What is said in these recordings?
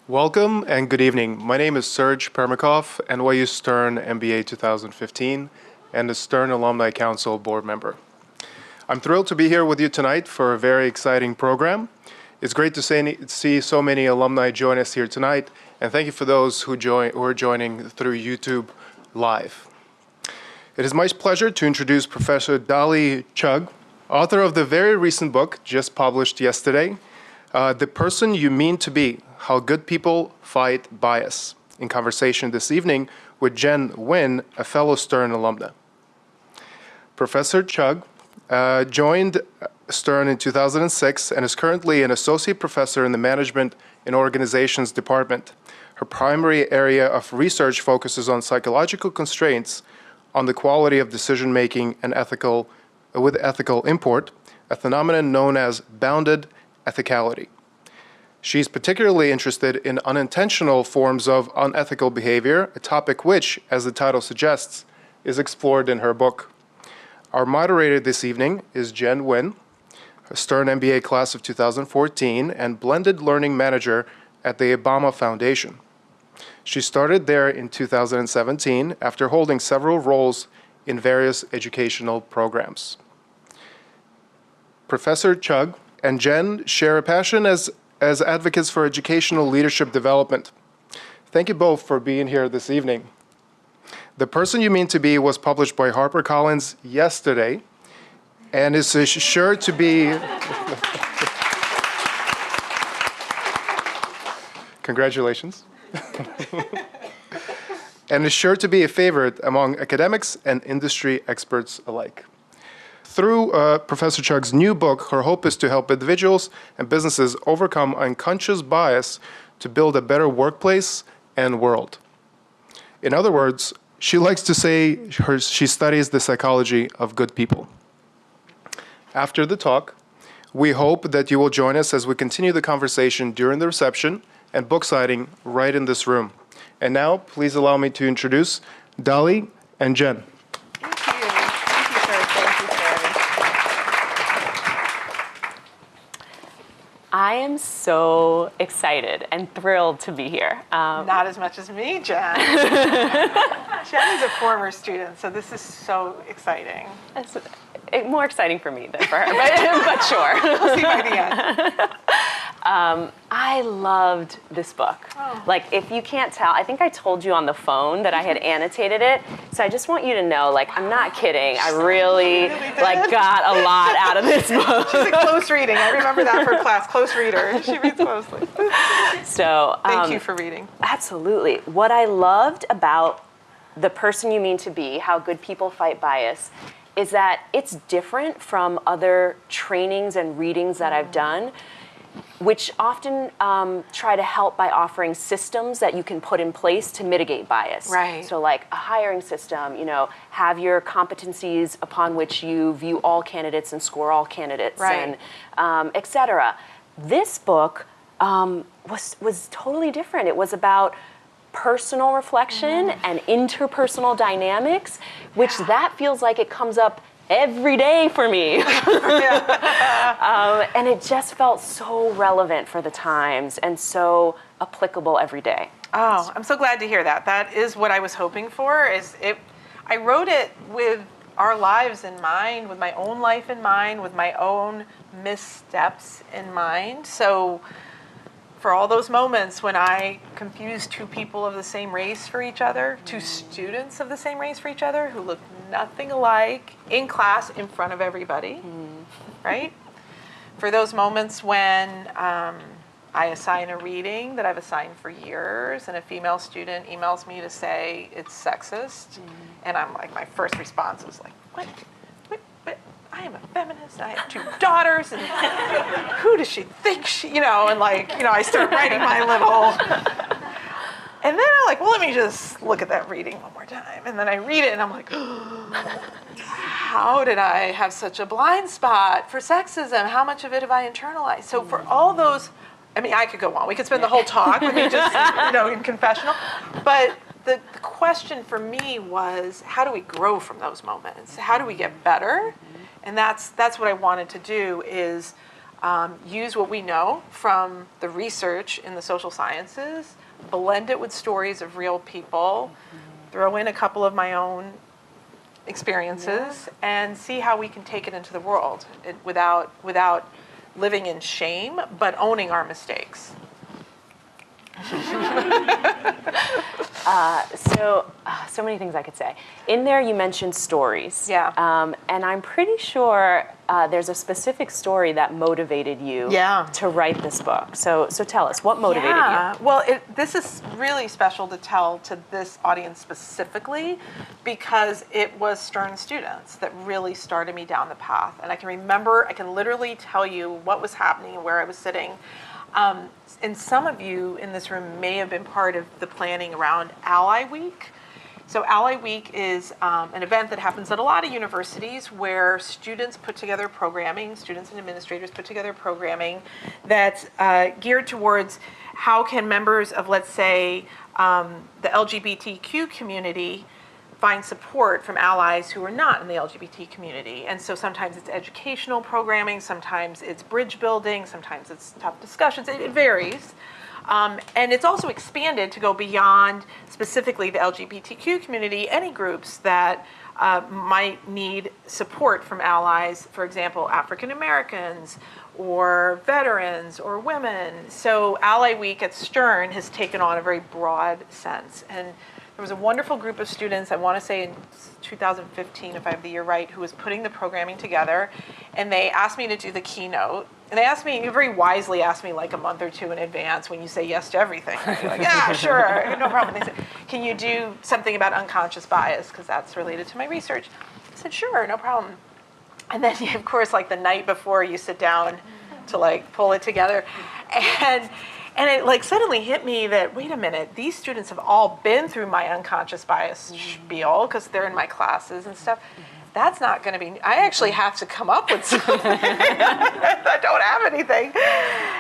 Welcome and good evening. My name is Serge Permikov, NYU Stern MBA 2015, and the Stern Alumni Council board member. I'm thrilled to be here with you tonight for a very exciting program. It's great to see so many alumni join us here tonight, and thank you for those who are joining through YouTube Live. It is my pleasure to introduce Professor Dolly Chugh, author of the very recent book just published yesterday, The Person You Mean to Be: How Good People Fight Bias, in conversation this evening with Jen Wynn, a fellow Stern alumna. Professor Chugh joined Stern in 2006 and is currently an associate professor in the Management and Organizations Department. Her primary area of research focuses on psychological constraints on the quality of decision-making and with ethical import, a phenomenon known as bounded ethicality. She's particularly interested in unintentional forms of unethical behavior, a topic which, as the title suggests, is explored in her book. Our moderator this evening is Jen Wynn, a Stern MBA class of 2014 and blended learning manager at the Obama Foundation. She started there in 2017 after holding several roles in various educational programs. Professor Chugh and Jen share a passion as advocates for educational leadership development. Thank you both for being here this evening. The Person You Mean to Be was published by HarperCollins yesterday and is sure to be... Congratulations. And is sure to be a favorite among academics and industry experts alike. Through Professor Chugh's new book, her hope is to help individuals and businesses overcome unconscious bias to build a better workplace and world. In other words, she likes to say she studies the psychology of good people. After the talk, we hope that you will join us as we continue the conversation during the reception and book signing right in this room. And now, please allow me to introduce Dolly and Jen. I am so excited and thrilled to be here. Not as much as me, Jen. Jen is a former student, so this is so exciting. It's more exciting for me than for her, but sure. We'll see by the end. I loved this book. Oh. Like, if you can't tell, I think I told you on the phone that I had annotated it. So I just want you to know, like, I'm not kidding. I really got a lot out of this book. She's a close reading. I remember that for class, close reader. She reads closely. So thank you for reading. Absolutely. What I loved about The Person You Mean to Be: How Good People Fight Bias is that it's different from other trainings and readings that I've done, which often try to help by offering systems that you can put in place to mitigate bias. Right. So like a hiring system, have your competencies upon which you view all candidates and score all candidates, right, and et cetera. This book was totally different. It was about personal reflection and interpersonal dynamics, which that feels like it comes up every day for me. And it just felt so relevant for the times and so applicable every day. Oh, I'm so glad to hear that. That is what I was hoping for. I wrote it with our lives in mind, with my own life in mind, with my own missteps in mind. So for all those moments when I confused two people of the same race for each other, two students of the same race for each other who looked nothing alike in class in front of everybody, right? For those moments when I assign a reading that I've assigned for years and a female student emails me to say it's sexist, and I'm like, my first response was like, what? I am a feminist, and I have two daughters, and who does she think she, I start writing my little, and then I'm like, well, let me just look at that reading one more time. And then I read it, and I'm like, how did I have such a blind spot for sexism? How much of it have I internalized? So for all those, I could go on. We could spend the whole talk with me just, in confessional, but the question for me was, how do we grow from those moments? How do we get better? And that's what I wanted to do is use what we know from the research in the social sciences, blend it with stories of real people, throw in a couple of my own experiences, and see how we can take it into the world without living in shame, but owning our mistakes. So many things I could say. In there, you mentioned stories. Yeah. And I'm pretty sure there's a specific story that motivated you to write this book. So tell us, what motivated you? Well, this is really special to tell to this audience specifically because it was Stern students that really started me down the path. And I can literally tell you what was happening and where I was sitting. And some of you in this room may have been part of the planning around Ally Week. So Ally Week is an event that happens at a lot of universities where students put together programming, students and administrators put together programming that's geared towards how can members of, let's say, the LGBTQ community find support from allies who are not in the LGBT community. And so sometimes it's educational programming, sometimes it's bridge building, sometimes it's tough discussions, it varies. And it's also expanded to go beyond specifically the LGBTQ community, any groups that might need support from allies, for example, African Americans or veterans or women. So Ally Week at Stern has taken on a very broad sense. And there was a wonderful group of students, I want to say in 2015, if I have the year right, who was putting the programming together. And they asked me to do the keynote. And they asked me, very wisely asked me like a month or two in advance when you say yes to everything. You're like, yeah, sure, no problem. They said, can you do something about unconscious bias? Because that's related to my research. I said, sure, no problem. And then, of course, like the night before you sit down to like pull it together. And it like suddenly hit me that, wait a minute, these students have all been through my unconscious bias spiel because they're in my classes and stuff. That's not going to be, I actually have to come up with something. I don't have anything.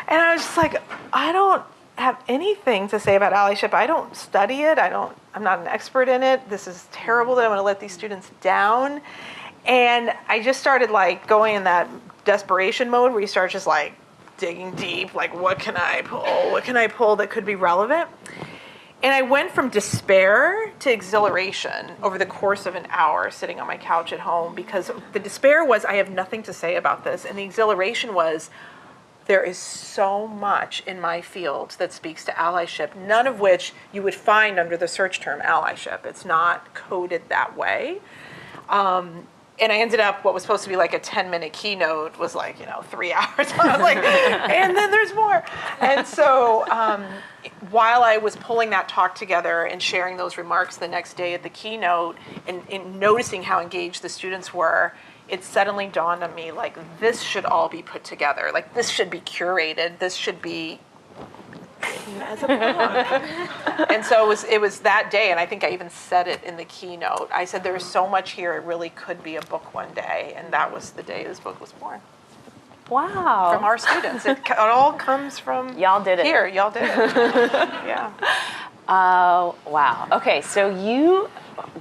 And I was just like, I don't have anything to say about allyship. I don't study it. I'm not an expert in it. This is terrible that I'm going to let these students down. And I just started like going in that desperation mode where you start just like digging deep, like what can I pull that could be relevant? And I went from despair to exhilaration over the course of an hour sitting on my couch at home, because the despair was I have nothing to say about this, and the exhilaration was there is so much in my field that speaks to allyship, none of which you would find under the search term allyship. It's not coded that way. And I ended up, what was supposed to be like a 10-minute keynote was like, 3 hours. I was like, and then there's more. And so while I was pulling that talk together and sharing those remarks the next day at the keynote and noticing how engaged the students were, it suddenly dawned on me, like, this should all be put together. Like, this should be curated. This should be written as a book. And so it was that day, and I think I even said it in the keynote. I said, there is so much here, it really could be a book one day. And that was the day this book was born. Wow. From our students. It all comes from y'all did it. Here, y'all did it. Yeah. Wow. Okay, so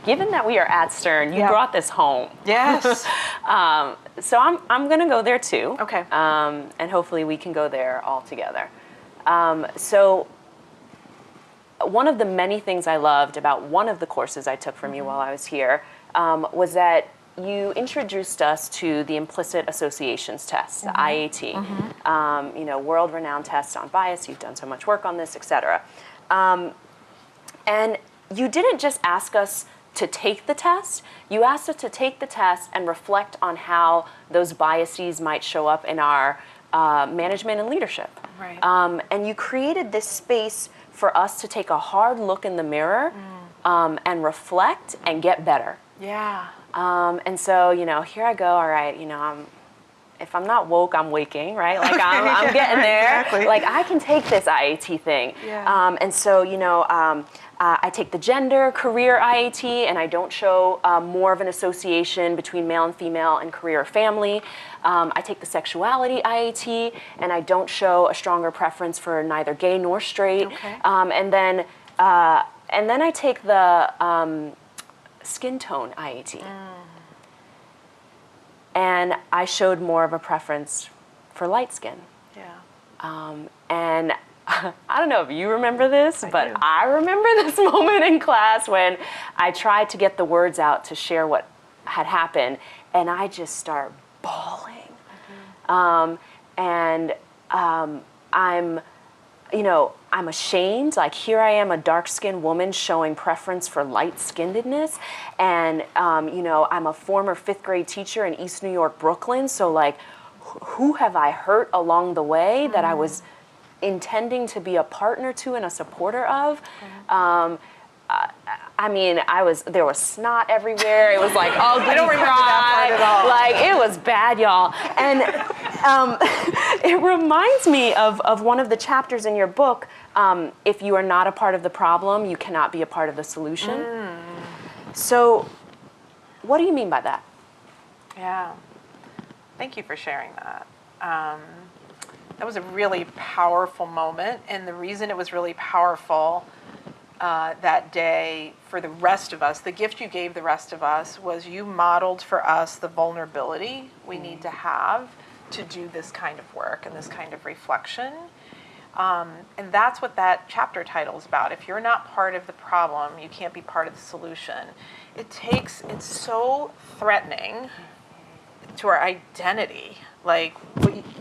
given that we are at Stern, you brought this home. Yes. So I'm going to go there too. Okay. And hopefully we can go there all together. So one of the many things I loved about one of the courses I took from you while I was here was that you introduced us to the Implicit Associations test, the IAT, world-renowned test on bias. You've done so much work on this, et cetera. And you didn't just ask us to take the test. You asked us to take the test and reflect on how those biases might show up in our management and leadership. Right. And you created this space for us to take a hard look in the mirror and reflect and get better. Yeah. And so, here I go. All right, if I'm not woke, I'm waking, right? Like I'm getting there. Exactly. Like I can take this IAT thing. Yeah. And so, I take the gender career IAT, and I don't show more of an association between male and female and career or family. I take the sexuality IAT, and I don't show a stronger preference for neither gay nor straight. Okay. And then I take the skin tone IAT. And I showed more of a preference for light skin. Yeah. And I don't know if you remember this, but do. I remember this moment in class when I tried to get the words out to share what had happened, and I just start bawling. I'm ashamed. Like, here I am, a dark-skinned woman showing preference for light-skinnedness, and I'm a former 5th grade teacher in East New York, Brooklyn. So like, who have I hurt along the way that I was intending to be a partner to and a supporter of? There was snot everywhere. It was like ugly I don't remember that part at all. Like, it was bad, y'all. And it reminds me of one of the chapters in your book, if you are not a part of the problem, you cannot be a part of the solution. So what do you mean by that? Yeah. Thank you for sharing that. That was a really powerful moment, and the reason it was really powerful that day for the rest of us, the gift you gave the rest of us, was you modeled for us the vulnerability we need to have to do this kind of work and this kind of reflection. And that's what that chapter title is about. If you're not part of the problem, you can't be part of the solution. It's so threatening to our identity. Like,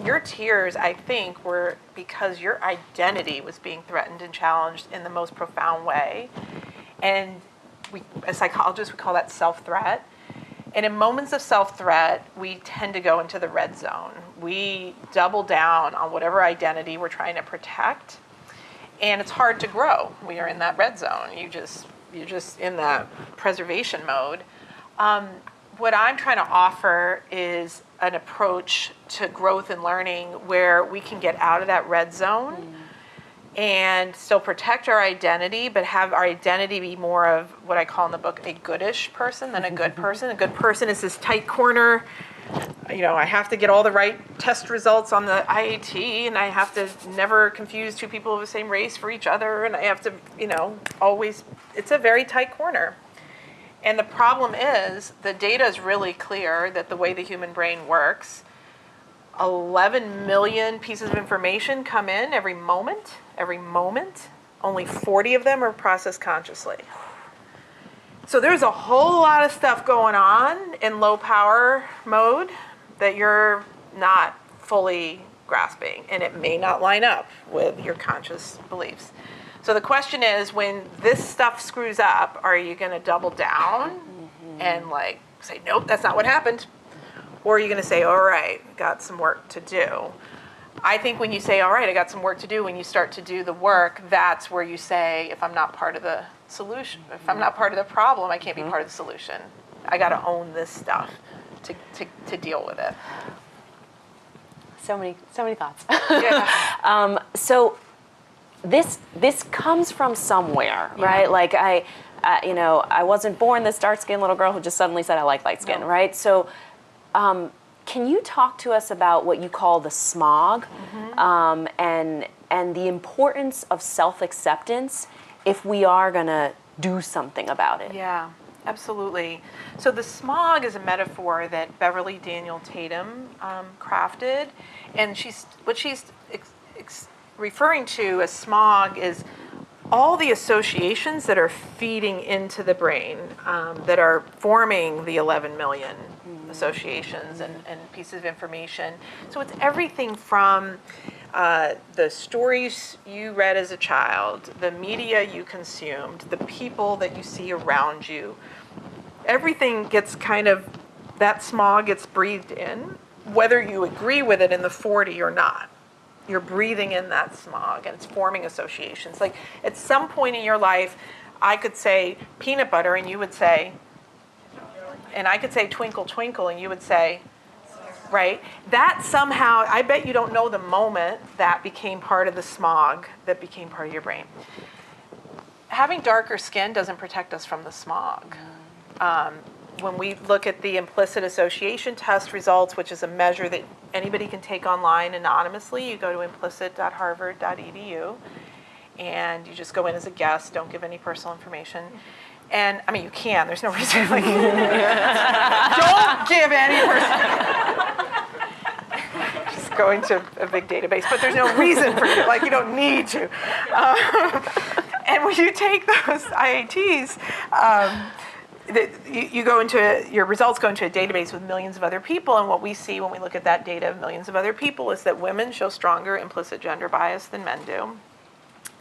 your tears, I think, were because your identity was being threatened and challenged in the most profound way. And as psychologists, we call that self-threat. And in moments of self-threat, we tend to go into the red zone. We double down on whatever identity we're trying to protect. And it's hard to grow when you're in that red zone. You're just in that preservation mode. What I'm trying to offer is an approach to growth and learning where we can get out of that red zone and still protect our identity, but have our identity be more of what I call in the book a goodish person than a good person. A good person is this tight corner. I have to get all the right test results on the IAT, and I have to never confuse two people of the same race for each other, and I have to, always, it's a very tight corner. And the problem is, the data is really clear that the way the human brain works, 11 million pieces of information come in every moment. Only 40 of them are processed consciously. So there's a whole lot of stuff going on in low power mode that you're not fully grasping, and it may not line up with your conscious beliefs. So the question is, when this stuff screws up, are you going to double down and say, nope, that's not what happened? Or are you going to say, all right, got some work to do? I think when you say, all right, I got some work to do, when you start to do the work, that's where you say, if I'm not part of the solution, if I'm not part of the problem, I can't be part of the solution. I got to own this stuff to deal with it. So many thoughts. Yeah. So this comes from somewhere, right? Like, I wasn't born this dark-skinned little girl who just suddenly said I like light skin, right? So can you talk to us about what you call the smog, and the importance of self-acceptance if we are going to do something about it? Yeah, absolutely. So the smog is a metaphor that Beverly Daniel Tatum crafted, and she's referring to as smog is all the associations that are feeding into the brain, that are forming the 11 million associations and pieces of information. So it's everything from the stories you read as a child, the media you consumed, the people that you see around you. Everything gets that smog gets breathed in, whether you agree with it in the 40 or not. You're breathing in that smog, and it's forming associations. Like, at some point in your life, I could say peanut butter, and you would say, and I could say twinkle, twinkle, and you would say, right? That somehow, I bet you don't know the moment that became part of the smog, that became part of your brain. Having darker skin doesn't protect us from the smog. When we look at the implicit association test results, which is a measure that anybody can take online anonymously, you go to implicit.harvard.edu, and you just go in as a guest, don't give any personal information. And, I mean, you can, there's no reason, don't give any personal go into a big database, but there's no reason for you, like you don't need to. And when you take those IATs, you go into, your results go into a database with millions of other people, and what we see when we look at that data of millions of other people is that women show stronger implicit gender bias than men do.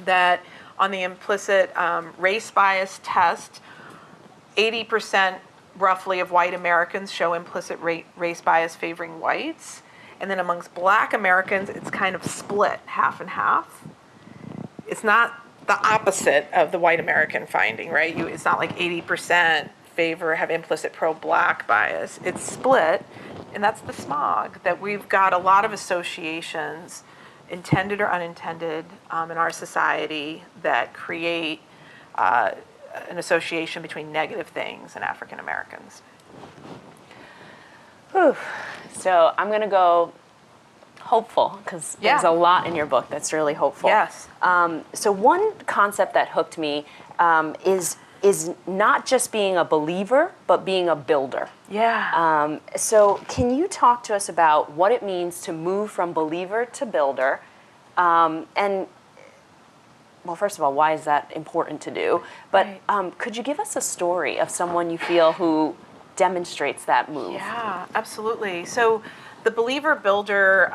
That on the implicit race bias test, 80% roughly of white Americans show implicit race bias favoring whites. And then amongst black Americans, it's kind of split half and half. It's not the opposite of the white American finding, right? It's not like 80% have implicit pro-black bias. It's split, and that's the smog, that we've got a lot of associations, intended or unintended, in our society that create an association between negative things and African Americans. Whew. So I'm going to go hopeful, because there's a lot in your book that's really hopeful. Yes. So one concept that hooked me is not just being a believer, but being a builder. Yeah. So can you talk to us about what it means to move from believer to builder? And, well, first of all, why is that important to do? But could you give us a story of someone you feel who demonstrates that move? Yeah, absolutely. So the believer-builder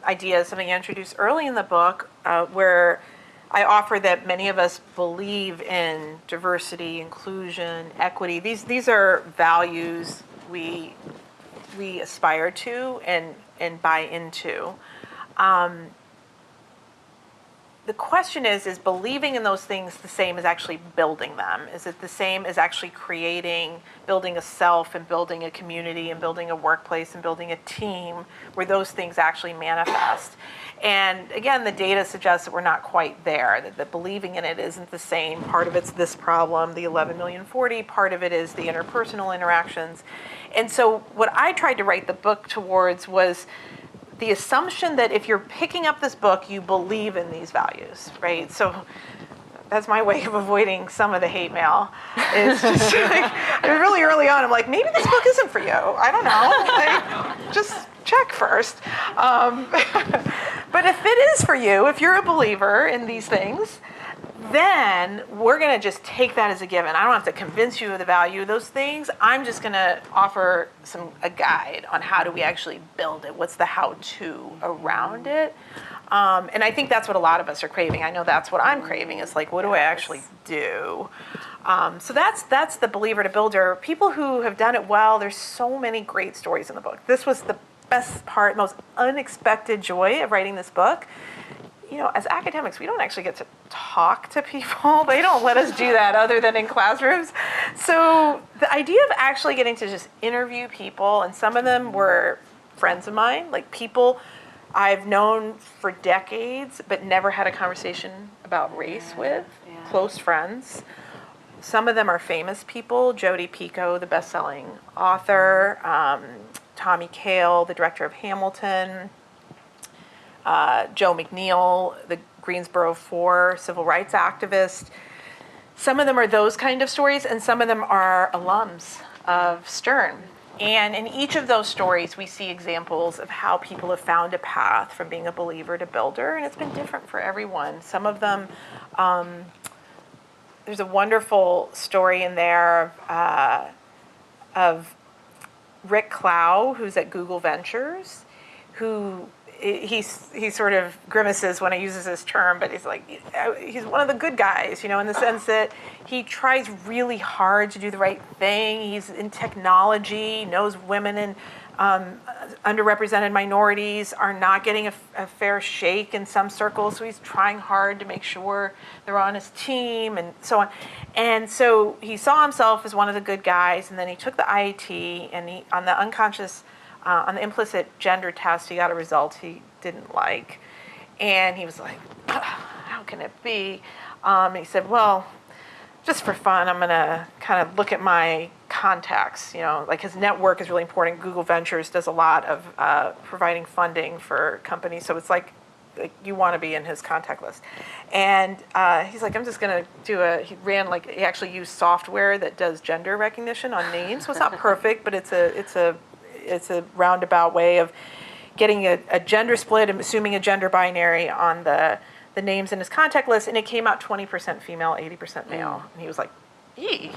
idea is something I introduced early in the book, where I offer that many of us believe in diversity, inclusion, equity. These are values we aspire to and buy into. The question is believing in those things the same as actually building them? Is it the same as actually building a self and building a community and building a workplace and building a team where those things actually manifest? And again, the data suggests that we're not quite there, that believing in it isn't the same. Part of it's this problem, the 11 million 40, part of it is the interpersonal interactions. And so what I tried to write the book towards was the assumption that if you're picking up this book, you believe in these values, right? So that's my way of avoiding some of the hate mail. It's just like, really early on, I'm like, maybe this book isn't for you. I don't know. Like, just check first. But if it is for you, if you're a believer in these things, then we're going to just take that as a given. I don't have to convince you of the value of those things. I'm just going to offer a guide on how do we actually build it. What's the how-to around it? And I think that's what a lot of us are craving. I know that's what I'm craving. It's like, what do I actually do? So that's the believer to builder. People who have done it well, there's so many great stories in the book. This was the best part, most unexpected joy of writing this book. You know, as academics, we don't actually get to talk to people. They don't let us do that other than in classrooms. So the idea of actually getting to just interview people, and some of them were friends of mine, like people I've known for decades, but never had a conversation about race with, close friends. Some of them are famous people, Jodi Picoult, the best-selling author, Tommy Kail, the director of Hamilton, Joe Mcneil, the Greensboro 4 civil rights activist. Some of them are those kind of stories, and some of them are alums of Stern. And in each of those stories, we see examples of how people have found a path from being a believer to builder, and it's been different for everyone. Some of them, there's a wonderful story in there of Rick Clow, who's at Google Ventures, who he sort of grimaces when he uses this term, but he's like, he's one of the good guys, you know, in the sense that he tries really hard to do the right thing. He's in technology, knows women and underrepresented minorities are not getting a fair shake in some circles, so he's trying hard to make sure they're on his team and so on. And so he saw himself as one of the good guys, and then he took the IAT, and he, on the on the implicit gender test, he got a result he didn't like. And he was like, how can it be? And he said, well, just for fun, I'm going to kind of look at my contacts. You know, like his network is really important. Google Ventures does a lot of providing funding for companies. So it's like you want to be in his contact list. And he's like, I'm just going to he actually used software that does gender recognition on names. So it's not perfect, but it's a roundabout way of, getting a gender split and assuming a gender binary on the names in his contact list, and it came out 20% female, 80% male. And he was like, "Eee,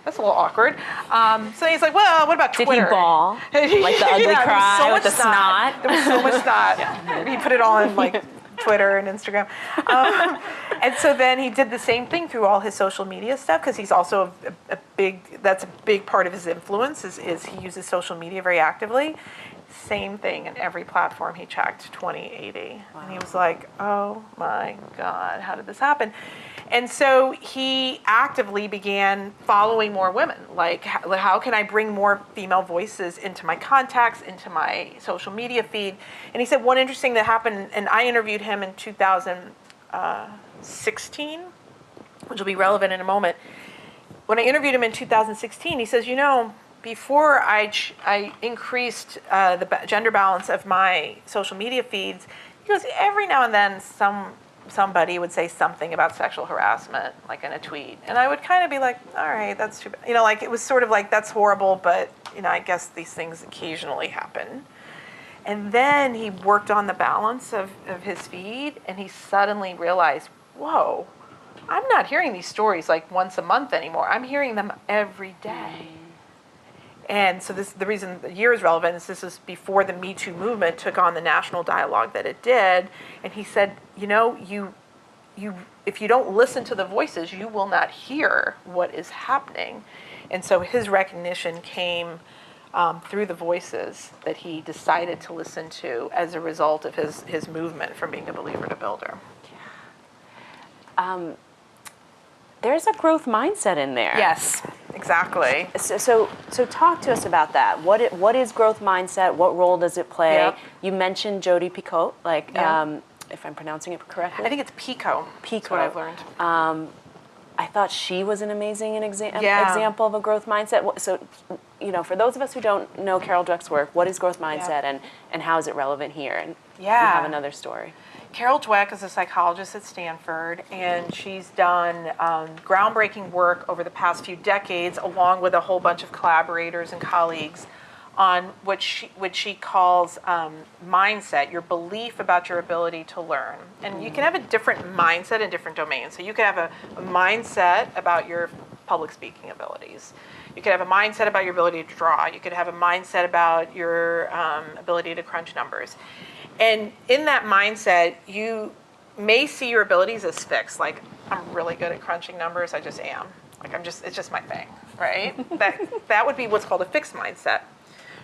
that's a little awkward." So he's like, "Well, what about Twitter?" Did he bawl? Like the ugly cry with the snot? There was so much snot. He put it all in like Twitter and Instagram. And so then he did the same thing through all his social media stuff, because he's also that's a big part of his influence is he uses social media very actively. Same thing in every platform he checked, 2080. Wow. And he was like, oh my God, how did this happen? And so he actively began following more women. Like, how can I bring more female voices into my contacts, into my social media feed? And he said one interesting that happened, and I interviewed him in 2016, which will be relevant in a moment. When I interviewed him in 2016, he says, before I increased the gender balance of my social media feeds, he goes, every now and then somebody would say something about sexual harassment, like in a tweet. And I would kind of be like, all right, that's too bad. Like it was sort of like, that's horrible, but I guess these things occasionally happen. And then he worked on the balance of his feed, and he suddenly realized, whoa, I'm not hearing these stories like once a month anymore. I'm hearing them every day. And so the reason the year is relevant is this is before the Me Too movement took on the national dialogue that it did. And he said, you if you don't listen to the voices, you will not hear what is happening. And so his recognition came through the voices that he decided to listen to as a result of his movement from being a believer to builder. There's a growth mindset in there. Yes, exactly. So talk to us about that. What is growth mindset? What role does it play? Yep. You mentioned Jodi Picoult, if I'm pronouncing it correctly. I think it's Pico. That's what I've learned. I thought she was an amazing example of a growth mindset. So, for those of us who don't know Carol Dweck's work, what is growth mindset and how is it relevant here? And you have another story. Carol Dweck is a psychologist at Stanford, and she's done groundbreaking work over the past few decades, along with a whole bunch of collaborators and colleagues, on what she calls mindset, your belief about your ability to learn. And you can have a different mindset in different domains. So you could have a mindset about your public speaking abilities. You could have a mindset about your ability to draw. You could have a mindset about your ability to crunch numbers. And in that mindset, you may see your abilities as fixed, like I'm really good at crunching numbers, I just am. Like it's just my thing, right? that would be what's called a fixed mindset.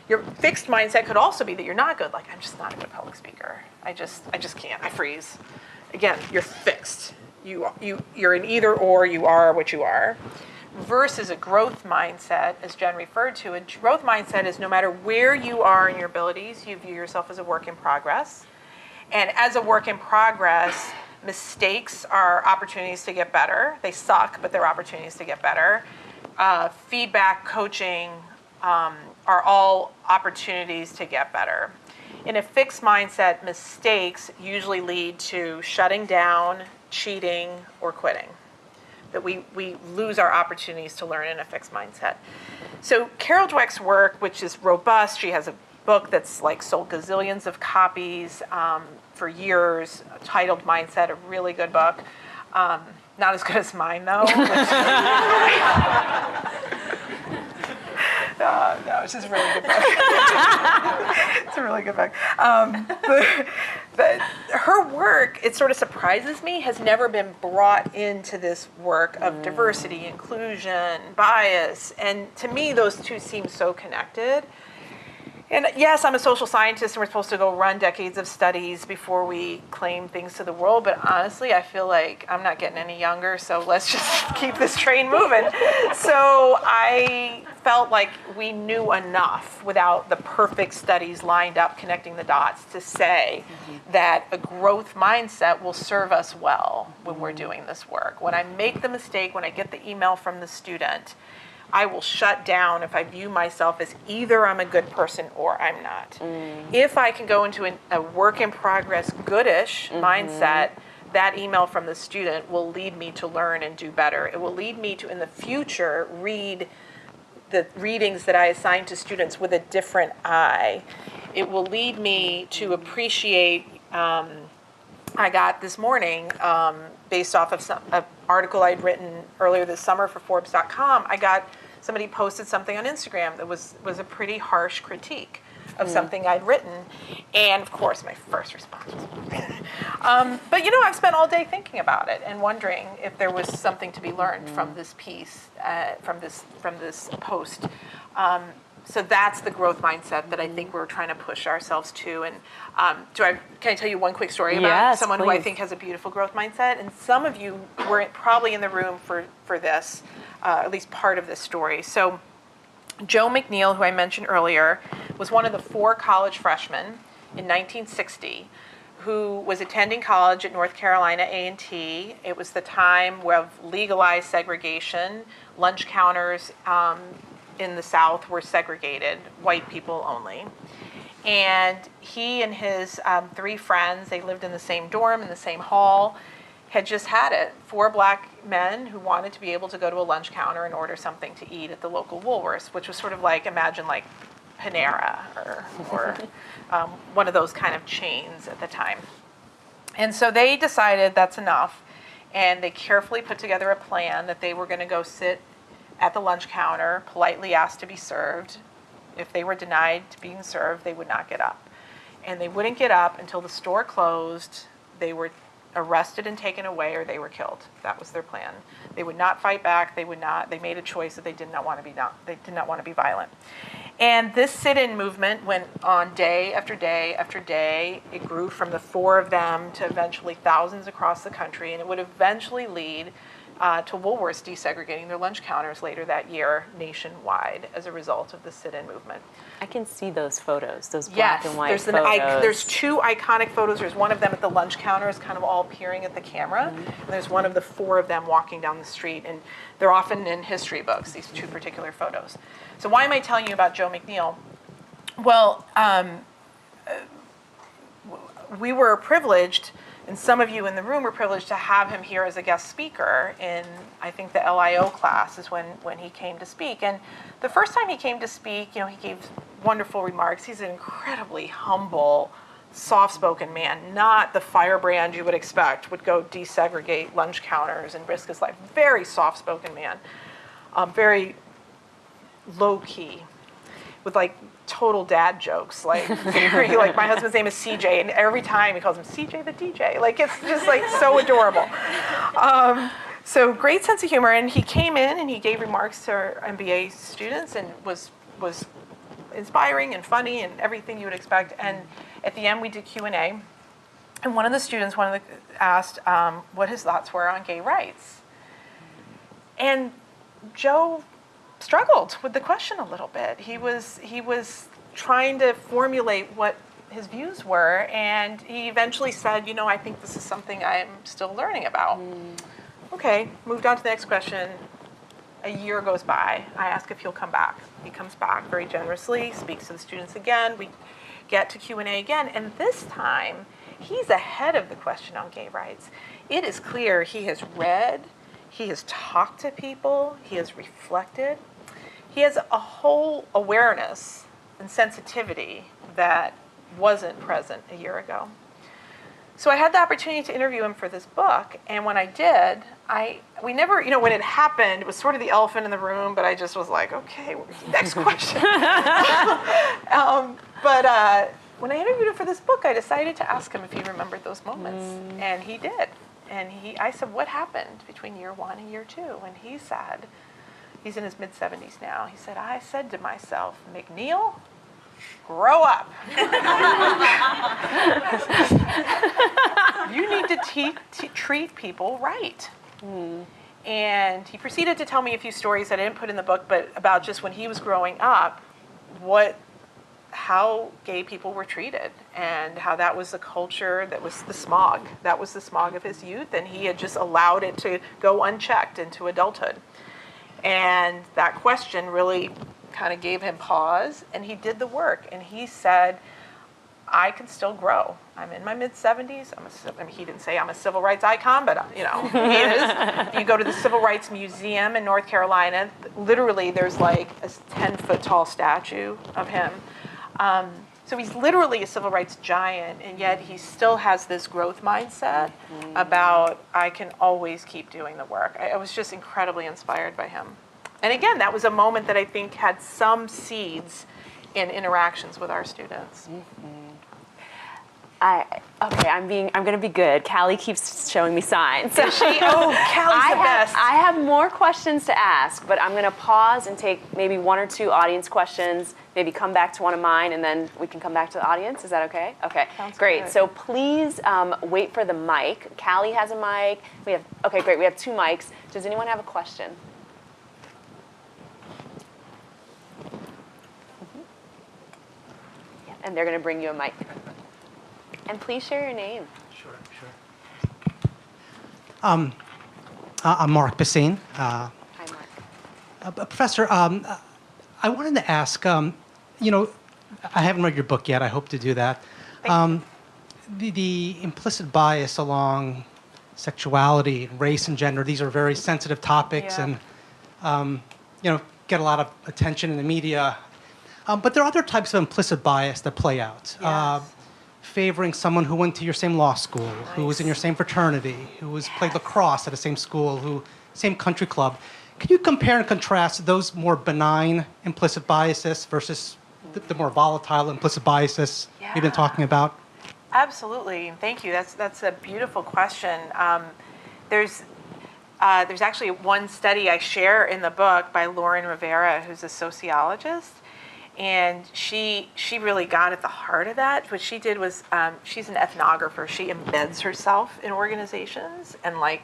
Your fixed mindset could also be that you're not good, like I'm just not a good public speaker. I just can't, I freeze. Again, you're fixed. You're an either or, you are what you are. Versus a growth mindset, as Jen referred to. A growth mindset is no matter where you are in your abilities, you view yourself as a work in progress. And as a work in progress, mistakes are opportunities to get better. They suck, but they're opportunities to get better. Feedback, coaching are all opportunities to get better. In a fixed mindset, mistakes usually lead to shutting down, cheating, or quitting. That we lose our opportunities to learn in a fixed mindset. So Carol Dweck's work, which is robust, she has a book that's like sold gazillions of copies for years, titled Mindset, a really good book. Not as good as mine, though. No, it's just a really good book. It's a really good book. But her work, it sort of surprises me, has never been brought into this work of diversity, inclusion, bias. And to me, those two seem so connected. And yes, I'm a social scientist, and we're supposed to go run decades of studies before we claim things to the world. But honestly, I feel like I'm not getting any younger, so let's just keep this train moving. So I felt like we knew enough without the perfect studies lined up connecting the dots to say that a growth mindset will serve us well when we're doing this work. When I make the mistake, when I get the email from the student, I will shut down if I view myself as either I'm a good person or I'm not. If I can go into a work in progress, goodish mindset, that email from the student will lead me to learn and do better. It will lead me to, in the future, read the readings that I assign to students with a different eye. it will lead me to appreciate. I got this morning, based off of an article I'd written earlier this summer for Forbes.com, I got somebody posted something on Instagram that was a pretty harsh critique of something I'd written. And of course, my first response was, but I've spent all day thinking about it and wondering if there was something to be learned from this piece, from this post. So that's the growth mindset that I think we're trying to push ourselves to. And can I tell you one quick story about someone who I think has a beautiful growth mindset? And some of you were probably in the room for this, at least part of this story. So Joe Mcneil, who I mentioned earlier, was one of the 4 college freshmen in 1960 who was attending college at North Carolina A&T. It was the time of legalized segregation. Lunch counters in the South were segregated, white people only. And he and his 3 friends, they lived in the same dorm, in the same hall, had just had it. 4 black men who wanted to be able to go to a lunch counter and order something to eat at the local Woolworths, which was sort of like, imagine like Panera or one of those kind of chains at the time. And so they decided that's enough, and they carefully put together a plan that they were going to go sit at the lunch counter, politely ask to be served. If they were denied being served, they would not get up. And they wouldn't get up until the store closed. They were arrested and taken away, or they were killed. That was their plan. They would not fight back. They made a choice that they did not want to be violent. And this sit-in movement went on day after day after day. It grew from the 4 of them to eventually thousands across the country, and it would eventually lead to Woolworths desegregating their lunch counters later that year nationwide as a result of the sit-in movement. I can see those photos, those black and white there's photos. There's 2 iconic photos. There's one of them at the lunch counters, kind of all peering at the camera. And there's one of the 4 of them walking down the street. And they're often in history books, these 2 particular photos. So why am I telling you about Joe Mcneil? Well, we were privileged, and some of you in the room were privileged to have him here as a guest speaker in, I think, the LIO class is when he came to speak. And the first time he came to speak, he gave wonderful remarks. He's an incredibly humble, soft-spoken man, not the firebrand you would expect would go desegregate lunch counters and risk his life. Very soft-spoken man, very low-key, with like total dad jokes, like very like my husband's name is CJ, and every time he calls him CJ the DJ, like it's just like so adorable. So great sense of humor, and he came in and he gave remarks to our MBA students and was inspiring and funny and everything you would expect. And at the end we did Q&A, and one of the students asked what his thoughts were on gay rights, and Joe struggled with the question a little bit. He was trying to formulate what his views were, and he eventually said, I think this is something I'm still learning about. Okay, moved on to the next question. A year goes by. I ask if he'll come back. He comes back very generously, speaks to the students again. We get to Q&A again, and this time he's ahead of the question on gay rights. It is clear he has read, he has talked to people, he has reflected. He has a whole awareness and sensitivity that wasn't present a year ago. So I had the opportunity to interview him for this book, and when I did, we never, when it happened, it was sort of the elephant in the room, but I just was like, okay, next question. But when I interviewed him for this book, I decided to ask him if he remembered those moments, and he did. And I said, what happened between year 1 and year 2? And he said, he's in his mid-70s now. He said, I said to myself, Mcneil, grow up. You need to treat people right. And he proceeded to tell me a few stories that I didn't put in the book, but about just when he was growing up, how gay people were treated, and how that was the culture, that was the smog. That was the smog of his youth, and he had just allowed it to go unchecked into adulthood. And that question really kind of gave him pause, and he did the work, and he said, I can still grow. I'm in my mid-70s. He didn't say I'm a civil rights icon, but he is. If you go to the Civil Rights Museum in North Carolina, literally there's like a 10-foot tall statue of him. So he's literally a civil rights giant, and yet he still has this growth mindset about, I can always keep doing the work. I was just incredibly inspired by him. And again, that was a moment that I think had some seeds in interactions with our students. I'm going to be good. Callie keeps showing me signs. Is she? Oh, Callie's the best. I have more questions to ask, but I'm going to pause and take maybe one or two audience questions, maybe come back to one of mine, and then we can come back to the audience. Is that okay? Okay, Sounds great. good. So please wait for the mic. Callie has a mic. Okay, great. We have 2 mics. Does anyone have a question? Yeah, and they're going to bring you a mic. And please share your name. Sure. I'm Mark Bassine. Hi, Mark. Professor, I wanted to ask, I haven't read your book yet. I hope to do that. The implicit bias along sexuality, race, and gender, these are very sensitive topics and, get a lot of attention in the media. But there are other types of implicit bias that play out. Yes. Favoring someone who went to your same law school, who was in your same fraternity, who was played lacrosse at the same school, same country club. Can you compare and contrast those more benign implicit biases versus the more volatile implicit biases we've been talking about? Absolutely. Thank you. That's a beautiful question. There's actually one study I share in the book by Lauren Rivera, who's a sociologist. And she really got at the heart of that. What she did was, she's an ethnographer. She embeds herself in organizations and like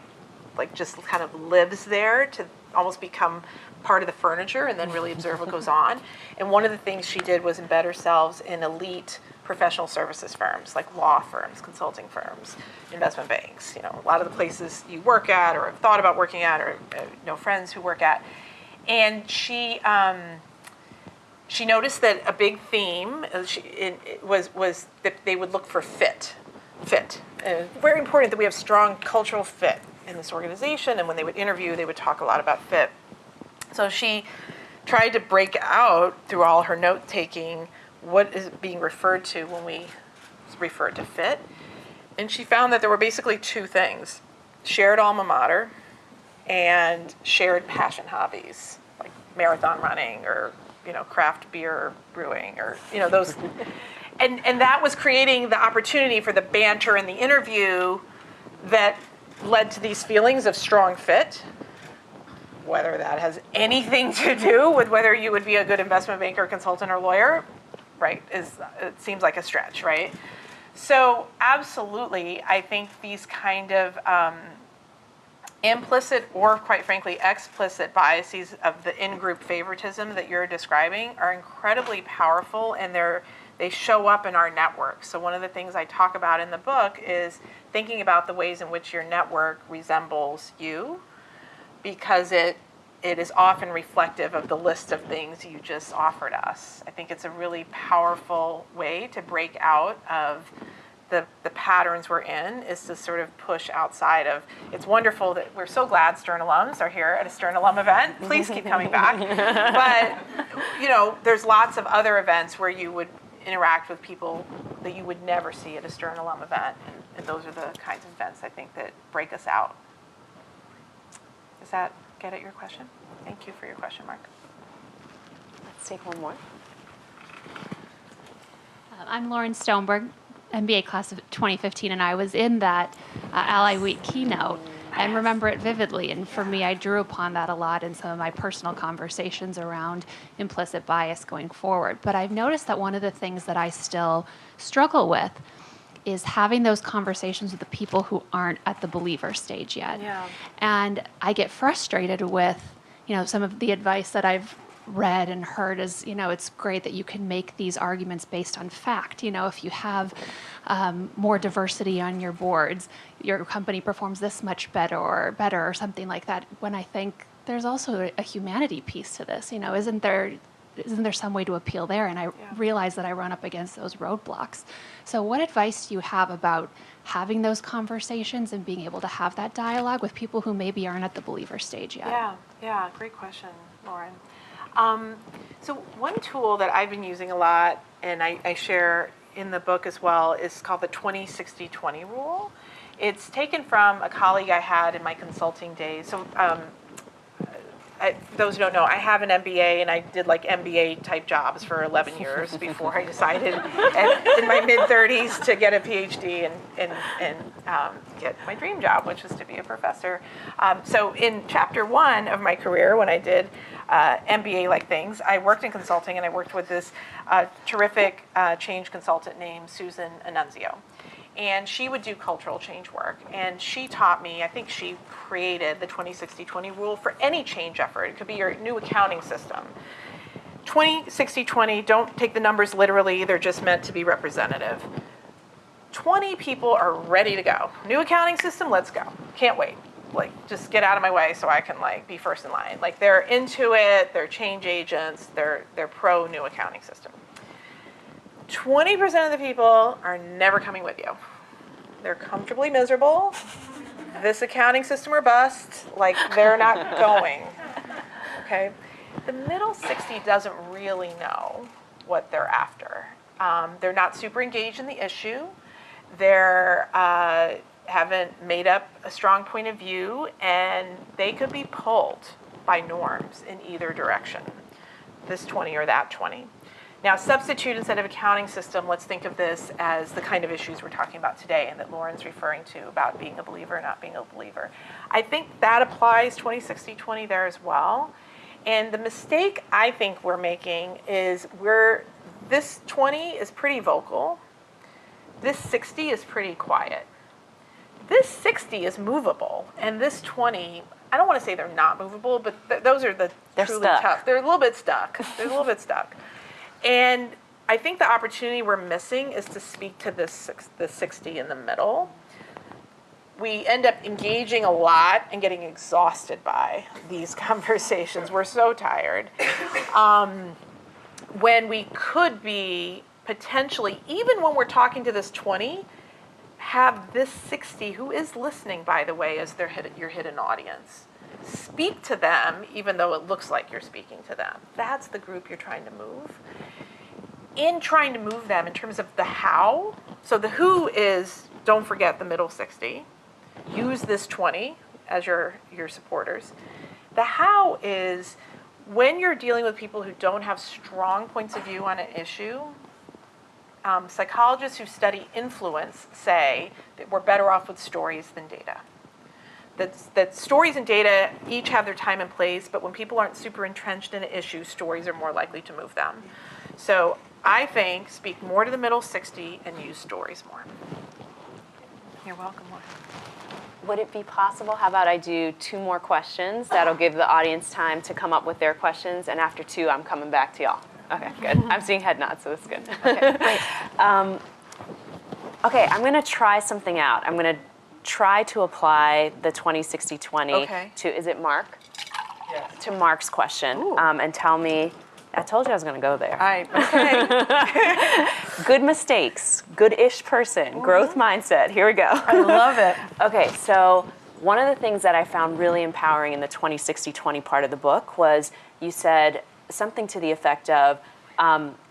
just kind of lives there to almost become part of the furniture and then really observe what goes on. And one of the things she did was embed herself in elite professional services firms, like law firms, consulting firms, investment banks, a lot of the places you work at or have thought about working at or know friends who work at. And she noticed that a big theme was that they would look for fit. Very important that we have strong cultural fit in this organization, and when they would interview, they would talk a lot about fit. So she tried to break out through all her note-taking what is being referred to when we refer to fit. And she found that there were basically 2 things: shared alma mater and shared passion hobbies, like marathon running or craft beer brewing or, those. And that was creating the opportunity for the banter in the interview that led to these feelings of strong fit. Whether that has anything to do with whether you would be a good investment banker, consultant, or lawyer, right, it seems like a stretch, right? So absolutely, I think these kind of implicit or, quite frankly, explicit biases of the in-group favoritism that you're describing are incredibly powerful, and they show up in our network. So one of the things I talk about in the book is thinking about the ways in which your network resembles you, because it is often reflective of the list of things you just offered us. I think it's a really powerful way to break out of the patterns we're in, is to sort of push outside of. It's wonderful that we're so glad Stern alums are here at a Stern alum event. Please keep coming back. But there's lots of other events where you would interact with people that you would never see at a Stern alum event, and those are the kinds of events I think that break us out. Does that get at your question? Thank you for your question, Mark. Let's take one more. I'm Lauren Stoneberg, MBA class of 2015, and I was in that Ally Week keynote and remember it vividly. And for me, I drew upon that a lot in some of my personal conversations around implicit bias going forward. But I've noticed that one of the things that I still struggle with is having those conversations with the people who aren't at the believer stage yet. Yeah. And I get frustrated with, some of the advice that I've read and heard is, it's great that you can make these arguments based on fact. If you have more diversity on your boards, your company performs this much better or something like that. When I think there's also a humanity piece to this, isn't there some way to appeal there? And I realize that I run up against those roadblocks. So what advice do you have about having those conversations and being able to have that dialogue with people who maybe aren't at the believer stage yet? Yeah, great question, Lauren. So one tool that I've been using a lot, and I share in the book as well, is called the 20-60-20 rule. It's taken from a colleague I had in my consulting days. So those who don't know, I have an MBA, and I did like MBA type jobs for 11 years before I decided in my mid-30s to get a PhD and get my dream job, which was to be a professor. So in chapter 1 of my career, when I did MBA-like things, I worked in consulting, and I worked with this terrific change consultant named Susan Annunzio. And she would do cultural change work. And she taught me, I think she created the 20-60-20 rule for any change effort. It could be your new accounting system. 20-60-20, don't take the numbers literally, they're just meant to be representative. 20 people are ready to go. New accounting system, let's go. Can't wait. Like, just get out of my way so I can like be first in line. Like, they're into it, they're change agents, they're pro new accounting system. 20% of the people are never coming with you. They're comfortably miserable. This accounting system or bust, like they're not going. Okay? The middle 60 doesn't really know what they're after. They're not super engaged in the issue. They're haven't made up a strong point of view, and they could be pulled by norms in either direction, this 20 or that 20. Now, substitute instead of accounting system, let's think of this as the kind of issues we're talking about today and that Lauren's referring to about being a believer or not being a believer. I think that applies 20-60-20 there as well. And the mistake I think we're making is this 20 is pretty vocal. This 60 is pretty quiet. This 60 is movable, and this 20, I don't want to say they're not movable, but those are the truly stuck. tough. They're a little bit stuck. They're a little bit stuck. And I think the opportunity we're missing is to speak to the 60 in the middle. We end up engaging a lot and getting exhausted by these conversations. We're so tired. When we could be potentially, even when we're talking to this 20, have this 60, who is listening, by the way, as your hidden audience. Speak to them, even though it looks like you're speaking to them. That's the group you're trying to move. In trying to move them in terms of the how, so the who is, don't forget the middle 60. Use this 20 as your supporters. The how is, when you're dealing with people who don't have strong points of view on an issue, psychologists who study influence say that we're better off with stories than data. That stories and data each have their time and place, but when people aren't super entrenched in an issue, stories are more likely to move them. So I think speak more to the middle 60 and use stories more. You're welcome, Lauren. Would it be possible, how about I do 2 more questions? That'll give the audience time to come up with their questions, and after 2, I'm coming back to y'all. Okay, good. I'm seeing head nods, so that's good. Okay, great. Okay, I'm going to try something out. I'm going to try to apply the 20-60-20 to, is it Mark? Yes. To Mark's question, and tell me, I told you I was going to go there. All right, okay. Good mistakes, good-ish person, growth mindset. Here we go. I love it. Okay, so one of the things that I found really empowering in the 20-60-20 part of the book was you said something to the effect of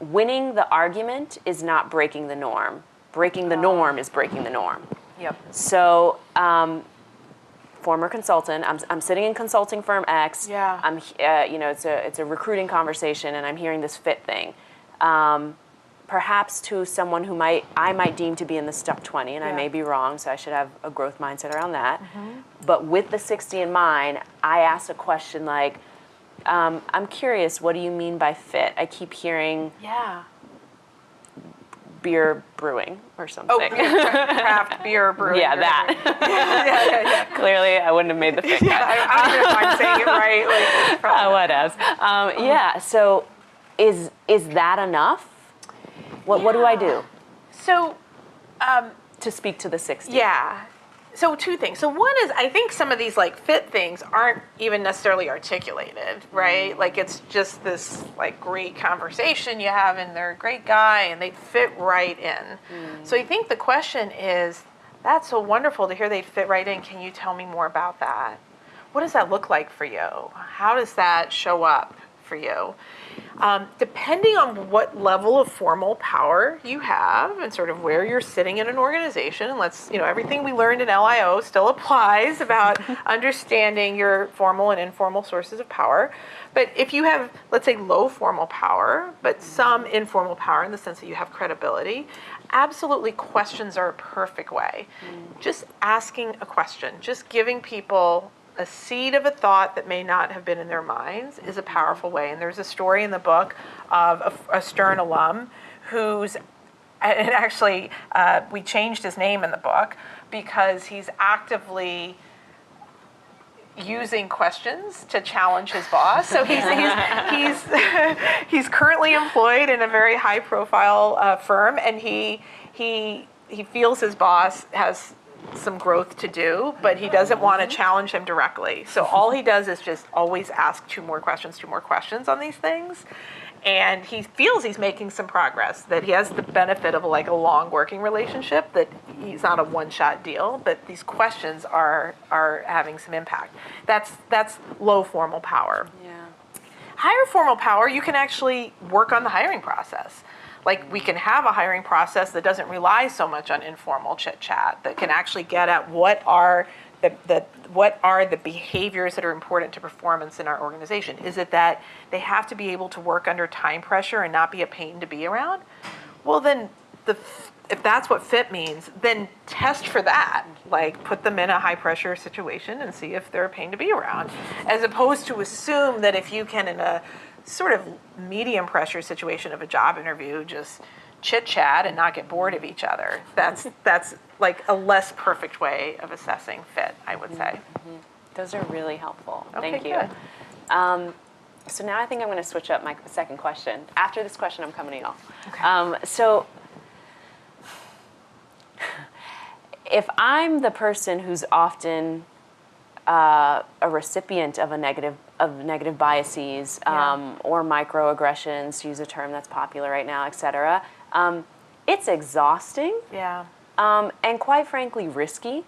winning the argument is not breaking the norm. Breaking the norm is breaking the norm. Yep. So, former consultant, I'm sitting in consulting firm X. Yeah. I'm, it's a recruiting conversation, and I'm hearing this fit thing. Perhaps to someone who I might deem to be in the stuck 20, and I may be wrong, so I should have a growth mindset around that. But with the 60 in mind, I asked a question like, I'm curious, what do you mean by fit? I keep hearing beer brewing or something. Oh, craft beer brewing. Yeah, that. Clearly, I wouldn't have made the fit. I don't know if I'm saying it right. Like, Yeah, so is that enough? What do I do So, to speak to the 60? yeah. So 2 things. So one is, I think some of these like fit things aren't even necessarily articulated, right? Like it's just this like great conversation you have, and they're a great guy, and they fit right in. So I think the question is, that's so wonderful to hear they fit right in. Can you tell me more about that? What does that look like for you? How does that show up for you. Depending on what level of formal power you have and sort of where you're sitting in an organization, and everything we learned in LIO still applies about understanding your formal and informal sources of power. But if you have, let's say, low formal power, but some informal power in the sense that you have credibility, absolutely questions are a perfect way. Just asking a question, just giving people a seed of a thought that may not have been in their minds is a powerful way. And there's a story in the book of a Stern alum and actually we changed his name in the book because he's actively using questions to challenge his boss. So he's currently employed in a very high profile firm, and he feels his boss has some growth to do, but he doesn't want to challenge him directly. So all he does is just always ask two more questions on these things. And he feels he's making some progress, that he has the benefit of a long working relationship, that he's not a one-shot deal, but these questions are having some impact. That's low formal power. Yeah. Higher formal power, you can actually work on the hiring process. Like, we can have a hiring process that doesn't rely so much on informal chit chat, that can actually get at what are the behaviors that are important to performance in our organization. Is it that they have to be able to work under time pressure and not be a pain to be around? Well, then if that's what fit means, then test for that. Like, put them in a high pressure situation and see if they're a pain to be around, as opposed to assume that if you can, in a sort of medium pressure situation of a job interview, just chit chat and not get bored of each other. That's like a less perfect way of assessing fit, I would say. Mm-hmm. Those are really helpful. Okay, Thank you. Good. So now I think I'm going to switch up my second question. After this question, I'm coming to y'all. Okay. So if I'm the person who's often a recipient of negative biases or microaggressions, to use a term that's popular right now, et cetera, it's exhausting. Yeah. And quite frankly, risky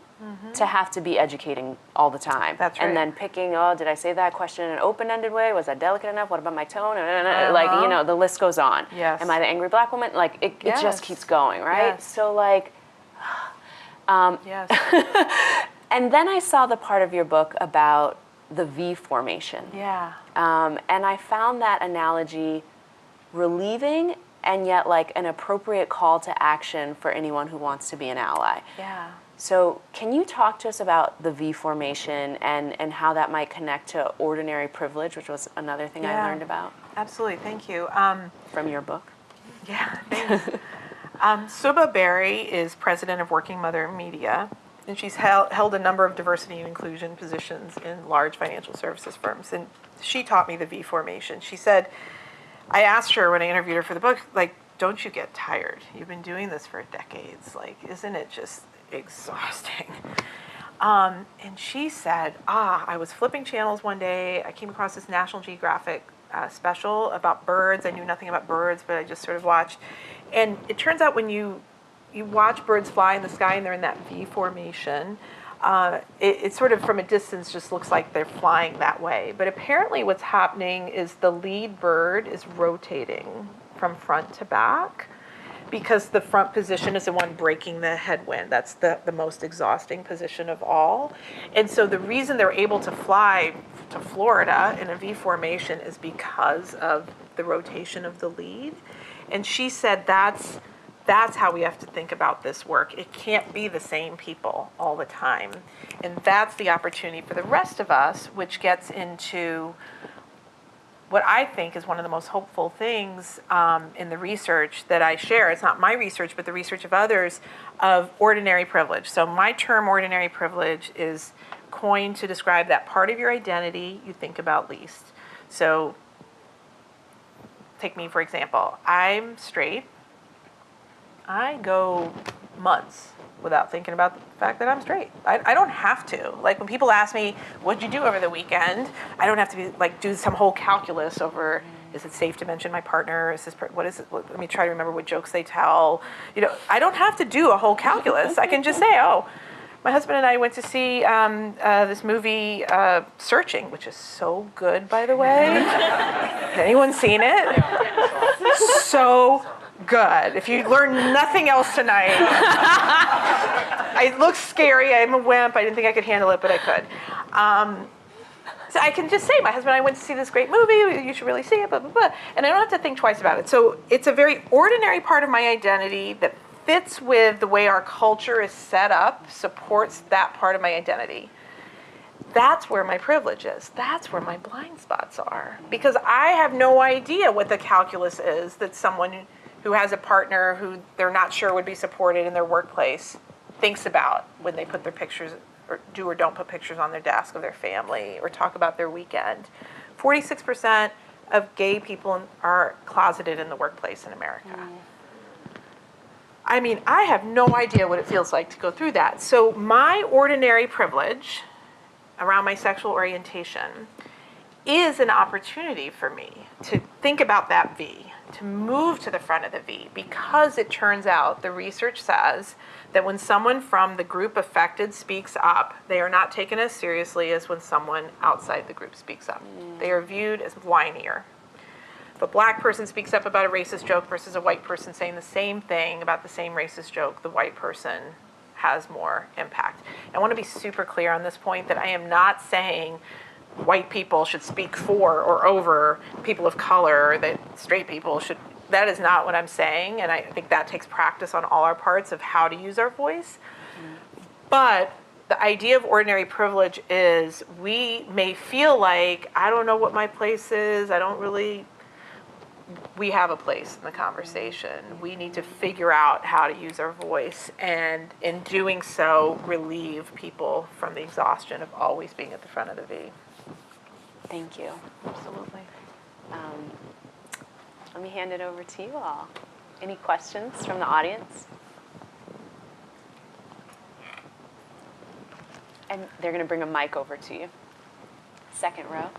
to have to be educating all the time. That's right. And then picking, did I say that question in an open-ended way? Was that delicate enough? What about my tone? Like, the list goes on. Yes. Am I the angry black woman? Like, it Yes. just keeps going, right? Yes. So, like, Yes. and then I saw the part of your book about the V formation. Yeah. And I found that analogy relieving and yet like an appropriate call to action for anyone who wants to be an ally. Yeah. So can you talk to us about the V formation and how that might connect to ordinary privilege, which was another thing I learned about Absolutely. Thank you. from your book? Yeah, thanks. Suba Berry is president of Working Mother Media, and she's held a number of diversity and inclusion positions in large financial services firms. And she taught me the V formation. She said, I asked her when I interviewed her for the book, like, don't you get tired? You've been doing this for decades. Like, isn't it just exhausting? And she said, I was flipping channels one day. I came across this National Geographic special about birds. I knew nothing about birds, but I just sort of watched. And it turns out when you watch birds fly in the sky and they're in that V formation, it sort of from a distance just looks like they're flying that way. But apparently what's happening is the lead bird is rotating from front to back because the front position is the one breaking the headwind. That's the most exhausting position of all. And so the reason they're able to fly to Florida in a V formation is because of the rotation of the lead. And she said that's how we have to think about this work. It can't be the same people all the time. And that's the opportunity for the rest of us, which gets into what I think is one of the most hopeful things in the research that I share. It's not my research, but the research of others, of ordinary privilege. So my term ordinary privilege is coined to describe that part of your identity you think about least. So take me, for example. I'm straight. I go months without thinking about the fact that I'm straight. I don't have to. Like, when people ask me, what'd you do over the weekend? I don't have to be like do some whole calculus over, is it safe to mention my partner? Is this, what is it? Let me try to remember what jokes they tell. I don't have to do a whole calculus. I can just say, My husband and I went to see this movie, Searching, which is so good, by the way. Has anyone seen it? So good. If you learn nothing else tonight. It looks scary. I'm a wimp. I didn't think I could handle it, but I could. So I can just say, my husband and I went to see this great movie. You should really see it, blah, blah, blah. And I don't have to think twice about it. So it's a very ordinary part of my identity that fits with the way our culture is set up, supports that part of my identity. That's where my privilege is. That's where my blind spots are. Because I have no idea what the calculus is that someone who has a partner who they're not sure would be supported in their workplace thinks about when they put their pictures, or do or don't put pictures on their desk of their family, or talk about their weekend. 46% of gay people are closeted in the workplace in America. I mean, I have no idea what it feels like to go through that. So my ordinary privilege around my sexual orientation is an opportunity for me to think about that V, to move to the front of the V, because it turns out, the research says, that when someone from the group affected speaks up, they are not taken as seriously as when someone outside the group speaks up. They are viewed as whinier. If a black person speaks up about a racist joke versus a white person saying the same thing about the same racist joke, the white person has more impact. I want to be super clear on this point that I am not saying white people should speak for or over people of color, that straight people should. That is not what I'm saying, and I think that takes practice on all our parts of how to use our voice. But the idea of ordinary privilege is we may feel like, I don't know what my place is, we have a place in the conversation. We need to figure out how to use our voice, and in doing so, relieve people from the exhaustion of always being at the front of the V. Thank you. Absolutely. Let me hand it over to you all. Any questions from the audience? And they're going to bring a mic over to you. Second row.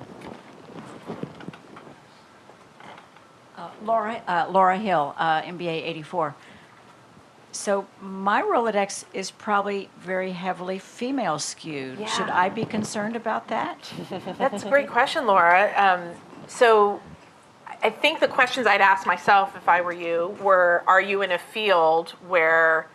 Laura Hill, MBA 84. So my Rolodex is probably very heavily female skewed. Yeah. Should I be concerned about that? That's a great question, Laura. So I think the questions I'd ask myself if I were you were, are you in a field where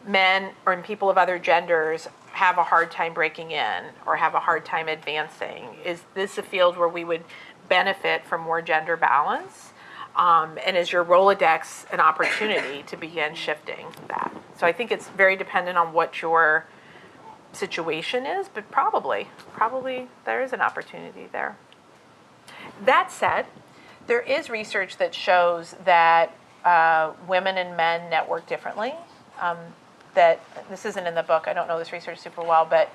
men or people of other genders have a hard time breaking in or have a hard time advancing? Is this a field where we would benefit from more gender balance? And is your Rolodex an opportunity to begin shifting that? So I think it's very dependent on what your situation is, but probably there is an opportunity there. That said, there is research that shows that women and men network differently. That this isn't in the book, I don't know this research super well, but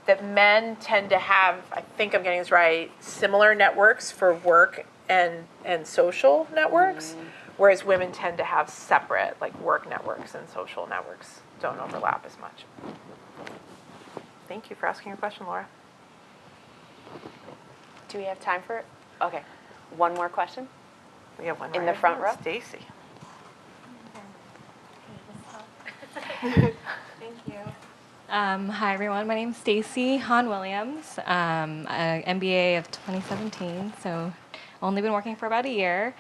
that men tend to have, I think I'm getting this right, similar networks for work and social networks, whereas women tend to have separate, like work networks and social networks don't overlap as much. Thank you for asking your question, Laura. Do we have time for, okay, one more question? We have one In right the front here. row? Stacy. Thank you. Hi, everyone. My name's Stacy Hahn Williams, MBA of 2017, so only been working for about a year.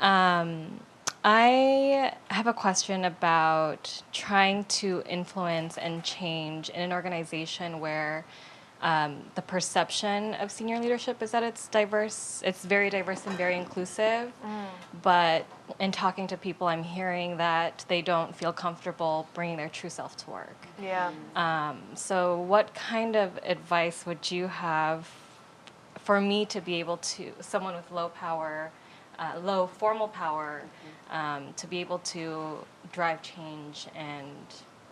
I have a question about trying to influence and change in an organization where the perception of senior leadership is that it's diverse, it's very diverse and very inclusive, but in talking to people, I'm hearing that they don't feel comfortable bringing their true self to work. Yeah. So what kind of advice would you have for me to be able to, someone with low power, low formal power, to be able to drive change and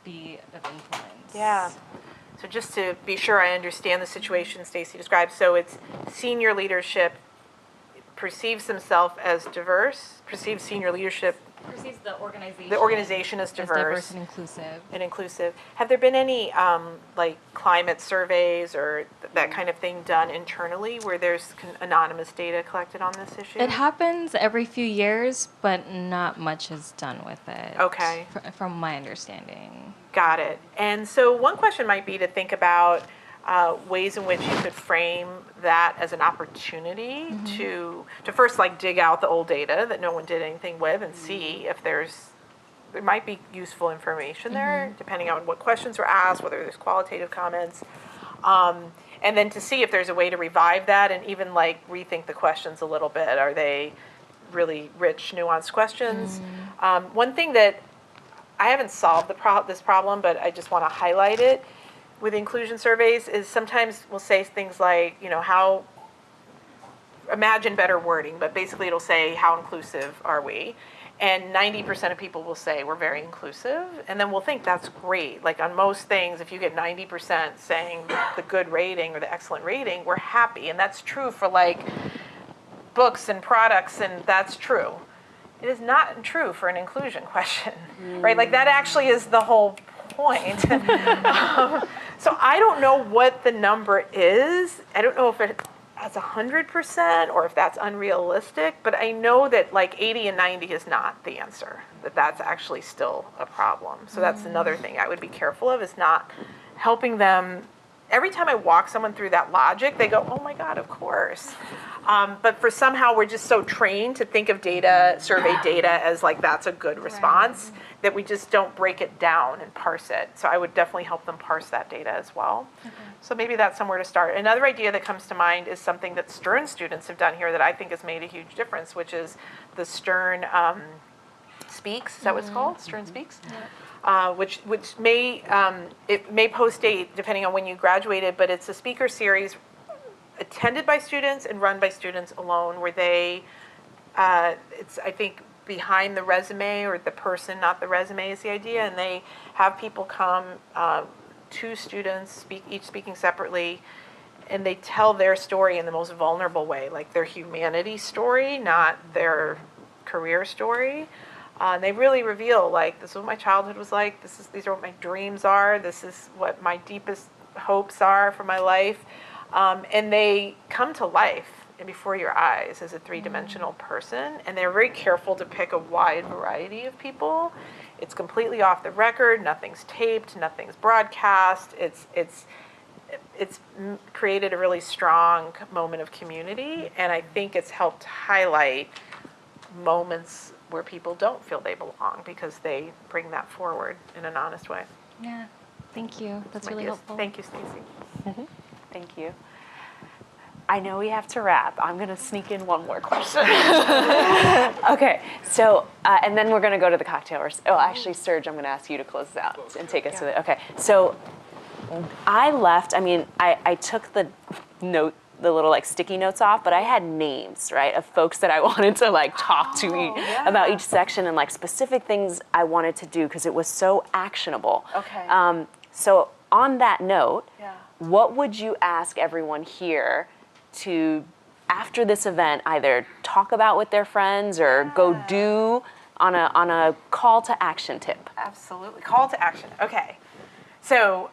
be of influence? Yeah. So just to be sure I understand the situation Stacy described, so it's senior leadership perceives themselves as diverse, perceives senior leadership Perceives the organization. The organization is as diverse and inclusive. and inclusive. Have there been any like climate surveys or that kind of thing done internally where there's anonymous data collected on this issue? It happens every few years, but not much is done with it. Okay. From my understanding. Got it. And so one question might be to think about ways in which you could frame that as an opportunity to first like dig out the old data that no one did anything with and see if there might be useful information there, depending on what questions were asked, whether there's qualitative comments, and then to see if there's a way to revive that and even like rethink the questions a little bit. Are they really rich, nuanced questions? One thing that I haven't solved this problem, but I just want to highlight it with inclusion surveys is sometimes we'll say things like, how, imagine better wording, but basically it'll say, how inclusive are we? And 90% of people will say we're very inclusive, and then we'll think that's great. Like on most things, if you get 90% saying the good rating or the excellent rating, we're happy, and that's true for like books and products, and that's true. It is not true for an inclusion question, right? Like that actually is the whole point. So I don't know what the number is. I don't know if that's 100% or if that's unrealistic, but I know that like 80 and 90 is not the answer, that's actually still a problem. So that's another thing I would be careful of, is not helping them. Every time I walk someone through that logic, they go, oh my God, of course. But for somehow we're just so trained to think of data, survey data as like that's a good response, that we just don't break it down and parse it. So I would definitely help them parse that data as well. So maybe that's somewhere to start. Another idea that comes to mind is something that Stern students have done here that I think has made a huge difference, which is the Stern Speaks. Is that what it's called? Stern Speaks? Which may, it may post-date depending on when you graduated, but it's a speaker series attended by students and run by students alone, where they, it's I think behind the resume, or the person, not the resume, is the idea, and they have people come, 2 students, each speaking separately, and they tell their story in the most vulnerable way, like their humanity story, not their career story. And they really reveal, like, this is what my childhood was like, these are what my dreams are, this is what my deepest hopes are for my life. And they come to life and before your eyes as a 3-dimensional person, and they're very careful to pick a wide variety of people. It's completely off the record, nothing's taped, nothing's broadcast. It's created a really strong moment of community, and I think it's helped highlight moments where people don't feel they belong because they bring that forward in an honest way. Yeah, thank you. That's really helpful. Thank you, Stacey. Thank you. I know we have to wrap. I'm going to sneak in one more question. Okay, so, and then we're going to go to the cocktail. Actually, Serge, I'm going to ask you to close this out and take us to the, okay. So I left, I took the little like sticky notes off, but I had names, right, of folks that I wanted to like talk to about each section, and like specific things I wanted to do because it was so actionable. Okay. So on that note, what would you ask everyone here to, after this event, either talk about with their friends or go do on a call to action tip? Absolutely. Call to action. Okay. So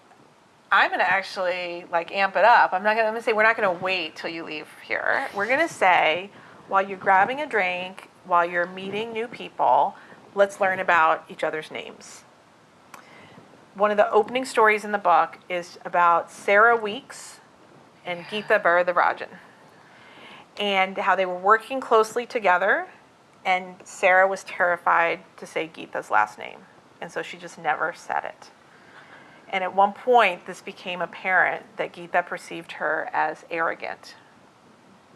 I'm going to actually like amp it up. I'm going to say we're not going to wait till you leave here. We're going to say, while you're grabbing a drink, while you're meeting new people, let's learn about each other's names. One of the opening stories in the book is about Sarah Weeks and Geeta Bharadarajan, and how they were working closely together, and Sarah was terrified to say Geeta's last name, and so she just never said it. And at one point, this became apparent that Geeta perceived her as arrogant.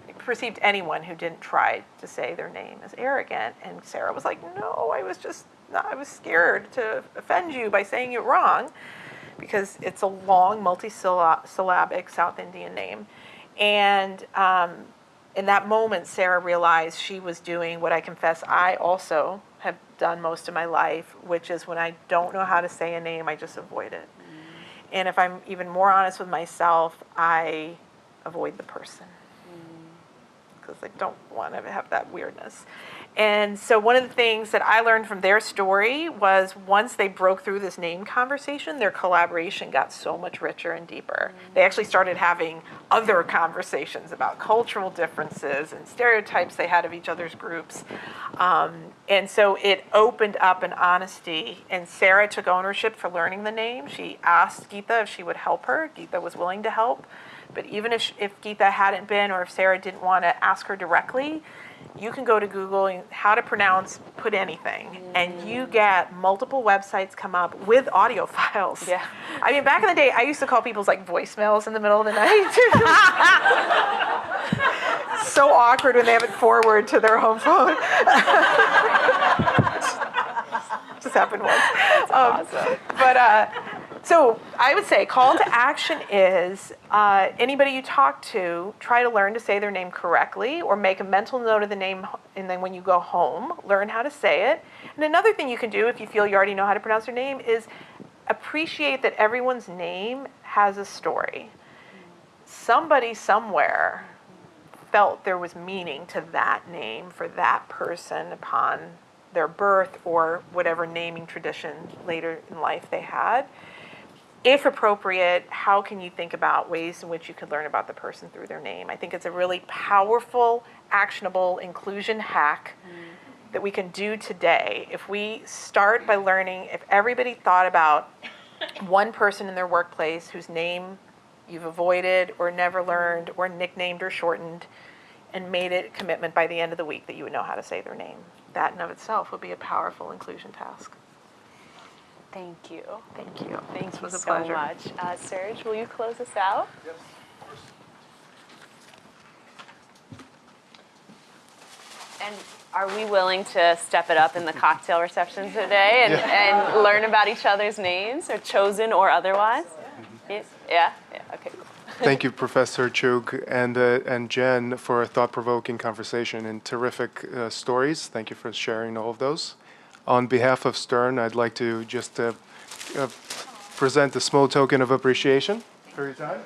It perceived anyone who didn't try to say their name as arrogant, and Sarah was like, no, I was scared to offend you by saying it wrong, because it's a long, multisyllabic South Indian name. And in that moment, Sarah realized she was doing what I confess I also have done most of my life, which is when I don't know how to say a name, I just avoid it. And if I'm even more honest with myself, I avoid the person. Because I don't want to have that weirdness. And so one of the things that I learned from their story was once they broke through this name conversation, their collaboration got so much richer and deeper. They actually started having other conversations about cultural differences and stereotypes they had of each other's groups. And so it opened up an honesty. And Sarah took ownership for learning the name. She asked Geeta if she would help her. Geeta was willing to help. But even if Geeta hadn't been, or if Sarah didn't want to ask her directly, you can go to Google and how to pronounce put anything, and you get multiple websites come up with audio files. Yeah. I mean, back in the day, I used to call people's like voicemails in the middle of the night. So awkward when they have it forward to their home phone. Just happened once. Awesome. But so I would say call to action is anybody you talk to, try to learn to say their name correctly, or make a mental note of the name, and then when you go home, learn how to say it. And another thing you can do if you feel you already know how to pronounce their name is appreciate that everyone's name has a story. Somebody somewhere felt there was meaning to that name for that person upon their birth or whatever naming tradition later in life they had. If appropriate, how can you think about ways in which you could learn about the person through their name? I think it's a really powerful, actionable inclusion hack that we can do today. If we start by learning, if everybody thought about one person in their workplace whose name you've avoided or never learned or nicknamed or shortened, and made it a commitment by the end of the week that you would know how to say their name, that in of itself would be a powerful inclusion task. Thank you. Thank you. Thank This you was a so pleasure. much. Serge, will you close us out? Yes. And are we willing to step it up in the cocktail reception today and learn about each other's names, or chosen or otherwise? Yeah? Okay. Thank you, Professor Chugh and Jen, for a thought-provoking conversation and terrific stories. Thank you for sharing all of those. On behalf of Stern, I'd like to just present a small token of appreciation for your time.